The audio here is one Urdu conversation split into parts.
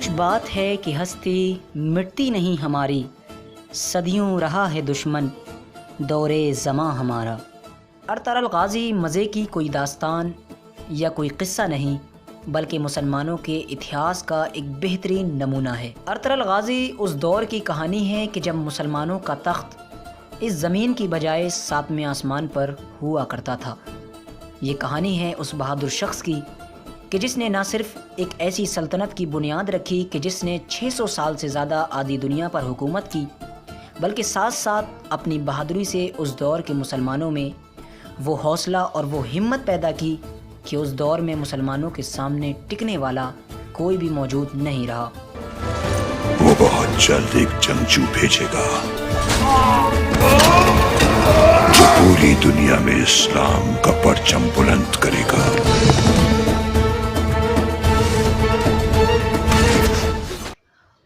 کچھ بات ہے کہ ہستی مٹتی نہیں ہماری، صدیوں رہا ہے دشمن دورے زماں ہمارا۔ ارطغرل غازی مزے کی کوئی داستان یا کوئی قصہ نہیں، بلکہ مسلمانوں کے اتہاس کا ایک بہترین نمونہ ہے۔ ارطغرل غازی اس دور کی کہانی ہے کہ جب مسلمانوں کا تخت اس زمین کی بجائے ساتویں آسمان پر ہوا کرتا تھا۔ یہ کہانی ہے اس بہادر شخص کی کہ جس نے نہ صرف ایک ایسی سلطنت کی بنیاد رکھی کہ جس نے 600 سال سے زیادہ آدھی دنیا پر حکومت کی، بلکہ ساتھ ساتھ اپنی بہادری سے اس دور کے مسلمانوں میں وہ حوصلہ اور وہ ہمت پیدا کی کہ اس دور میں مسلمانوں کے سامنے ٹکنے والا کوئی بھی موجود نہیں رہا۔ وہ بہت جلد ایک جنگجو بھیجے گا جو پوری دنیا میں اسلام کا پرچم بلند کرے گا۔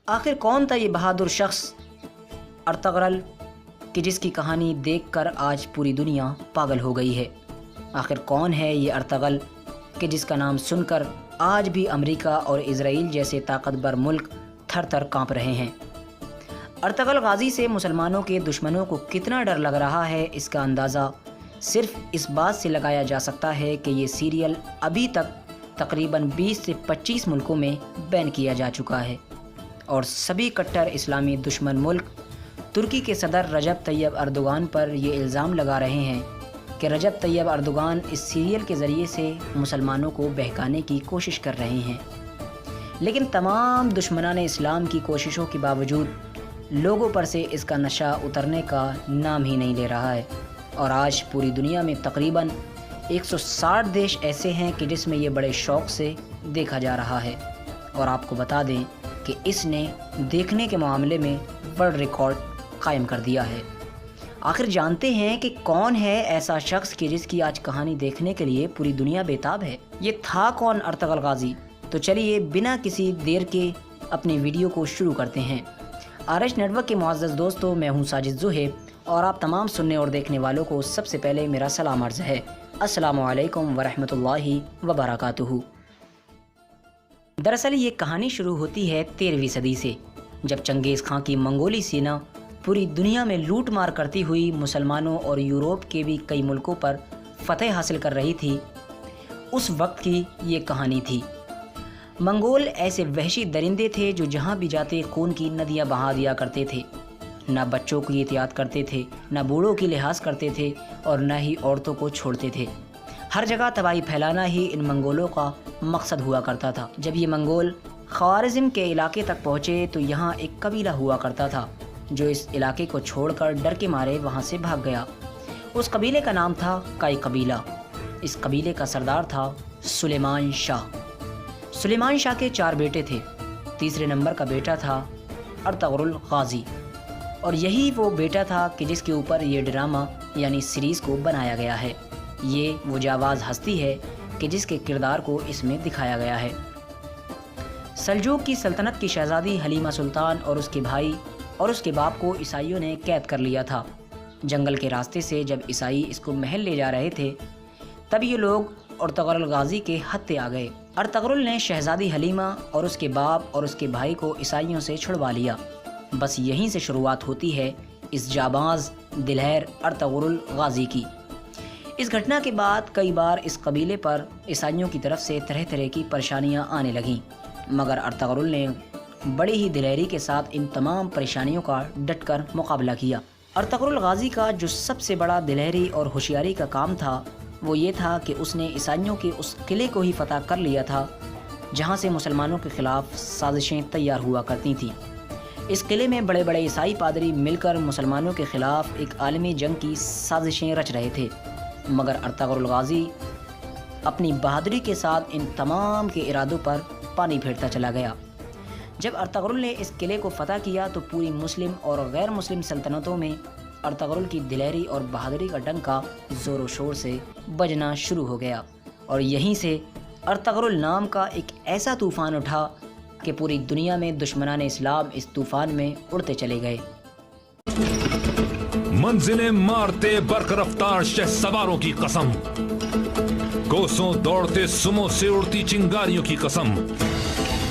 آخر کون تھا یہ بہادر شخص ارطغرل کہ جس کی کہانی دیکھ کر آج پوری دنیا پاگل ہو گئی ہے؟ آخر کون ہے یہ ارطغرل کہ جس کا نام سن کر آج بھی امریکہ اور اسرائیل جیسے طاقتور ملک تھر تھر کانپ رہے ہیں؟ ارطغرل غازی سے مسلمانوں کے دشمنوں کو کتنا ڈر لگ رہا ہے، اس کا اندازہ صرف اس بات سے لگایا جا سکتا ہے کہ یہ سیریل ابھی تک تقریباً 20 سے 25 ملکوں میں بین کیا جا چکا ہے، اور سبھی کٹر اسلامی دشمن ملک ترکی کے صدر رجب طیب اردوغان پر یہ الزام لگا رہے ہیں کہ رجب طیب اردوغان اس سیریل کے ذریعے سے مسلمانوں کو بہکانے کی کوشش کر رہے ہیں۔ لیکن تمام دشمنان اسلام کی کوششوں کے باوجود لوگوں پر سے اس کا نشہ اترنے کا نام ہی نہیں لے رہا ہے، اور آج پوری دنیا میں تقریباً 160 دیش ایسے ہیں کہ جس میں یہ بڑے شوق سے دیکھا جا رہا ہے، اور آپ کو بتا دیں کہ اس نے دیکھنے کے معاملے میں ورلڈ ریکارڈ قائم کر دیا ہے۔ آخر جانتے ہیں کہ کون ہے ایسا شخص کہ جس کی آج کہانی دیکھنے کے لیے پوری دنیا بےتاب ہے؟ یہ تھا کون ارطغرل غازی؟ تو چلیے بنا کسی دیر کے اپنی ویڈیو کو شروع کرتے ہیں۔ آرش نیٹ ورک کے معزز دوستو، میں ہوں ساجد زہیب، اور آپ تمام سننے اور دیکھنے والوں کو سب سے پہلے میرا سلام عرض ہے۔ السلام علیکم ورحمۃ اللہ وبرکاتہ۔ دراصل یہ کہانی شروع ہوتی ہے 13ویں صدی سے، جب چنگیز خان کی منگولی سینا پوری دنیا میں لوٹ مار کرتی ہوئی مسلمانوں اور یورپ کے بھی کئی ملکوں پر فتح حاصل کر رہی تھی۔ اس وقت کی یہ کہانی تھی۔ منگول ایسے وحشی درندے تھے جو جہاں بھی جاتے خون کی ندیاں بہا دیا کرتے تھے، نہ بچوں کی احتیاط کرتے تھے، نہ بوڑھوں کی لحاظ کرتے تھے، اور نہ ہی عورتوں کو چھوڑتے تھے۔ ہر جگہ تباہی پھیلانا ہی ان منگولوں کا مقصد ہوا کرتا تھا۔ جب یہ منگول خوارزم کے علاقے تک پہنچے تو یہاں ایک قبیلہ ہوا کرتا تھا جو اس علاقے کو چھوڑ کر ڈر کے مارے وہاں سے بھاگ گیا۔ اس قبیلے کا نام تھا کائی قبیلہ۔ اس قبیلے کا سردار تھا سلیمان شاہ۔ سلیمان شاہ کے 4 بیٹے تھے۔ تیسرے نمبر کا بیٹا تھا ارطغرل غازی، اور یہی وہ بیٹا تھا کہ جس کے اوپر یہ ڈرامہ یعنی سیریز کو بنایا گیا ہے۔ یہ وہ جاواز ہستی ہے کہ جس کے کردار کو اس میں دکھایا گیا ہے۔ سلجوق کی سلطنت کی شہزادی حلیمہ سلطان اور اس کے بھائی اور اس کے باپ کو عیسائیوں نے قید کر لیا تھا۔ جنگل کے راستے سے جب عیسائی اس کو محل لے جا رہے تھے، تب یہ لوگ ارطغرل غازی کے ہتھے آ گئے۔ ارطغرل نے شہزادی حلیمہ اور اس کے باپ اور اس کے بھائی کو عیسائیوں سے چھڑوا لیا۔ بس یہیں سے شروعات ہوتی ہے اس جاباز دلہر ارطغرل غازی کی۔ اس گھٹنا کے بعد کئی بار اس قبیلے پر عیسائیوں کی طرف سے طرح طرح کی پریشانیاں آنے لگیں، مگر ارطغرل نے بڑی ہی دلیری کے ساتھ ان تمام پریشانیوں کا ڈٹ کر مقابلہ کیا۔ ارطغرل غازی کا جو سب سے بڑا دلیری اور ہوشیاری کا کام تھا وہ یہ تھا کہ اس نے عیسائیوں کے اس قلعے کو ہی فتح کر لیا تھا جہاں سے مسلمانوں کے خلاف سازشیں تیار ہوا کرتی تھیں۔ اس قلعے میں بڑے بڑے عیسائی پادری مل کر مسلمانوں کے خلاف ایک عالمی جنگ کی سازشیں رچ رہے تھے، مگر ارطغرل غازی اپنی بہادری کے ساتھ ان تمام کے ارادوں پر پانی پھیرتا چلا گیا۔ جب ارطغرل نے اس قلعے کو فتح کیا تو پوری مسلم اور غیر مسلم سلطنتوں میں ارطغرل کی دلیری اور بہادری کا ڈنکا زور و شور سے بجنا شروع ہو گیا، اور یہیں سے ارطغرل نام کا ایک ایسا طوفان اٹھا کہ پوری دنیا میں دشمنان اسلام اس طوفان میں اڑتے چلے گئے۔ منزلیں مارتے برق رفتار شہ سواروں کی قسم، کوسوں دوڑتے سموں سے اڑتی چنگاریوں کی قسم،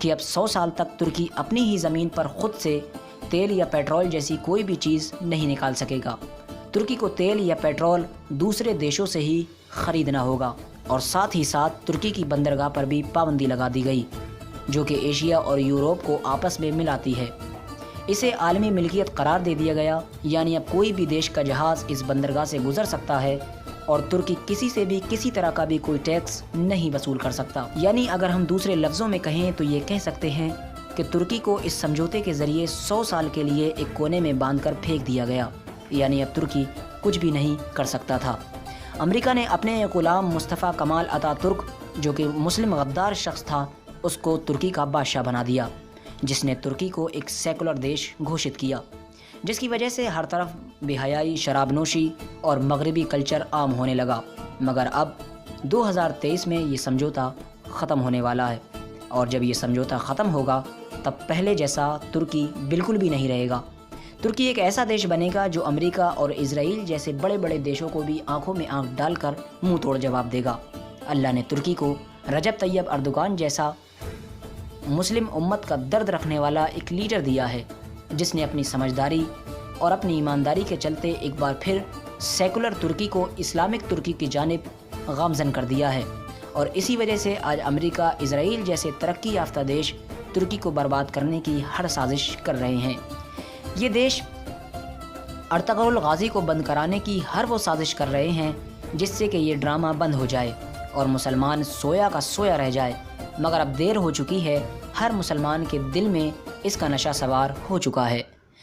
کہ اب 100 سال تک ترکی اپنی ہی زمین پر خود سے تیل یا پیٹرول جیسی کوئی بھی چیز نہیں نکال سکے گا۔ ترکی کو تیل یا پیٹرول دوسرے دیشوں سے ہی خریدنا ہوگا، اور ساتھ ہی ساتھ ترکی کی بندرگاہ پر بھی پابندی لگا دی گئی، جو کہ ایشیا اور یورپ کو آپس میں ملاتی ہے۔ اسے عالمی ملکیت قرار دے دیا گیا، یعنی اب کوئی بھی دیش کا جہاز اس بندرگاہ سے گزر سکتا ہے اور ترکی کسی سے بھی کسی طرح کا بھی کوئی ٹیکس نہیں وصول کر سکتا۔ یعنی اگر ہم دوسرے لفظوں میں کہیں تو یہ کہہ سکتے ہیں کہ ترکی کو اس سمجھوتے کے ذریعے 100 سال کے لیے ایک کونے میں باندھ کر پھینک دیا گیا، یعنی اب ترکی کچھ بھی نہیں کر سکتا تھا۔ امریکہ نے اپنے غلام مصطفیٰ کمال اتا ترک، جو کہ مسلم غدار شخص تھا، اس کو ترکی کا بادشاہ بنا دیا، جس نے ترکی کو ایک سیکولر دیش گھوشت کیا، جس کی وجہ سے ہر طرف بے حیائی، شراب نوشی اور مغربی کلچر عام ہونے لگا۔ مگر اب 2023 میں یہ سمجھوتا ختم ہونے والا ہے، اور جب یہ سمجھوتا ختم ہوگا تب پہلے جیسا ترکی بالکل بھی نہیں رہے گا۔ ترکی ایک ایسا دیش بنے گا جو امریکہ اور اسرائیل جیسے بڑے بڑے دیشوں کو بھی آنکھوں میں آنکھ ڈال کر منہ توڑ جواب دے گا۔ اللہ نے ترکی کو رجب طیب اردوغان جیسا مسلم امت کا درد رکھنے والا ایک لیڈر دیا ہے، جس نے اپنی سمجھداری اور اپنی ایمانداری کے چلتے ایک بار پھر سیکولر ترکی کو اسلامک ترکی کی جانب گامزن کر دیا ہے، اور اسی وجہ سے آج امریکہ، اسرائیل جیسے ترقی یافتہ دیش ترکی کو برباد کرنے کی ہر سازش کر رہے ہیں۔ یہ دیش ارطغرل غازی کو بند کرانے کی ہر وہ سازش کر رہے ہیں جس سے کہ یہ ڈرامہ بند ہو جائے اور مسلمان سویا کا سویا رہ جائے، مگر اب دیر ہو چکی ہے، ہر مسلمان کے دل میں اس کا نشہ سوار ہو چکا ہے۔